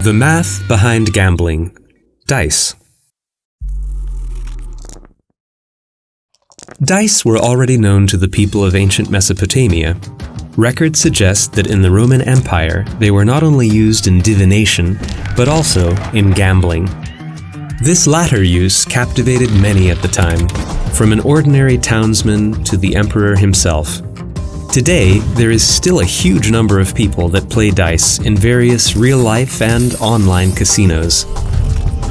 The math behind gambling. Dice. Dice were already known to the people of ancient Mesopotamia. Records suggest that in the Roman Empire, they were not only used in divination, but also in gambling. This latter use captivated many at the time, from an ordinary townsman to the emperor himself. Today, there is still a huge number of people that play dice in various real-life and online casinos.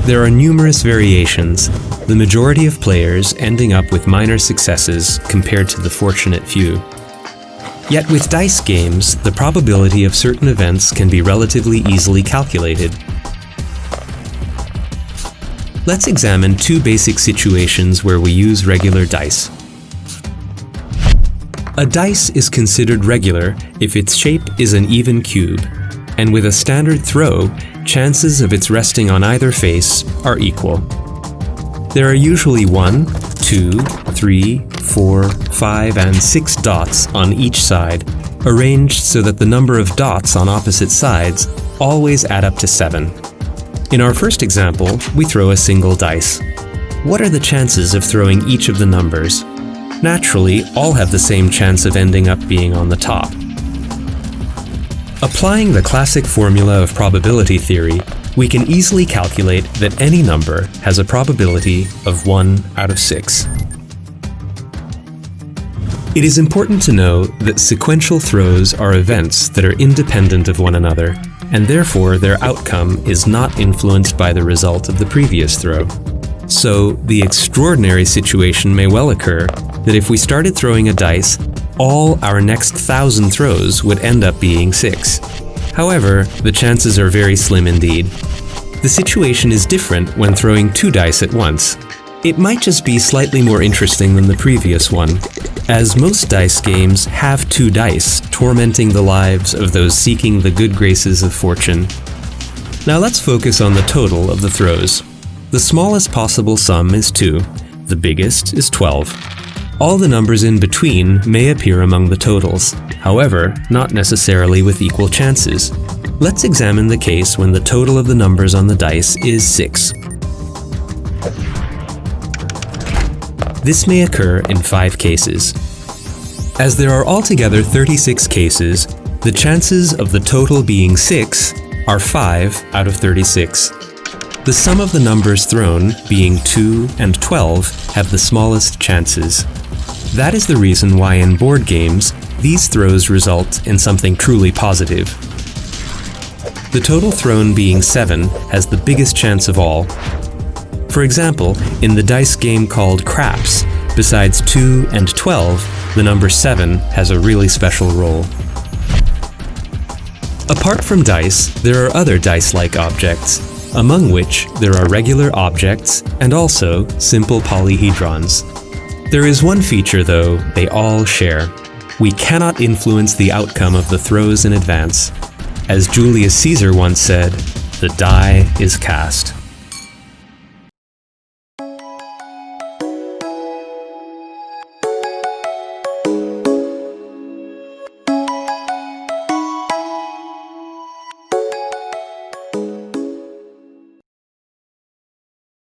There are numerous variations, the majority of players ending up with minor successes compared to the fortunate few. Yet with dice games, the probability of certain events can be relatively easily calculated. Let's examine two basic situations where we use regular dice. A dice is considered regular if its shape is an even cube, and with a standard throw, chances of its resting on either face are equal. There are usually 1, 2, 3, 4, 5, and 6 dots on each side, arranged so that the number of dots on opposite sides always add up to 7. In our first example, we throw a single dice. What are the chances of throwing each of the numbers? Naturally, all have the same chance of ending up being on the top. Applying the classic formula of probability theory, we can easily calculate that any number has a probability of 1 out of 6. It is important to know that sequential throws are events that are independent of one another, and therefore their outcome is not influenced by the result of the previous throw. So, the extraordinary situation may well occur that if we started throwing a dice, all our next 1,000 throws would end up being 6. However, the chances are very slim indeed. The situation is different when throwing 2 dice at once. It might just be slightly more interesting than the previous one, as most dice games have 2 dice tormenting the lives of those seeking the good graces of fortune. Now let's focus on the total of the throws. The smallest possible sum is 2, the biggest is 12. All the numbers in between may appear among the totals, however, not necessarily with equal chances. Let's examine the case when the total of the numbers on the dice is 6. This may occur in 5 cases. As there are altogether 36 cases, the chances of the total being 6 are 5 out of 36. The sum of the numbers thrown, being 2 and 12, have the smallest chances. That is the reason why in board games, these throws result in something truly positive. The total thrown being 7 has the biggest chance of all. For example, in the dice game called Craps, besides 2 and 12, the number 7 has a really special role. Apart from dice, there are other dice-like objects, among which there are regular objects and also simple polyhedrons. There is one feature, though, they all share. We cannot influence the outcome of the throws in advance. As Julius Caesar once said, "The die is cast."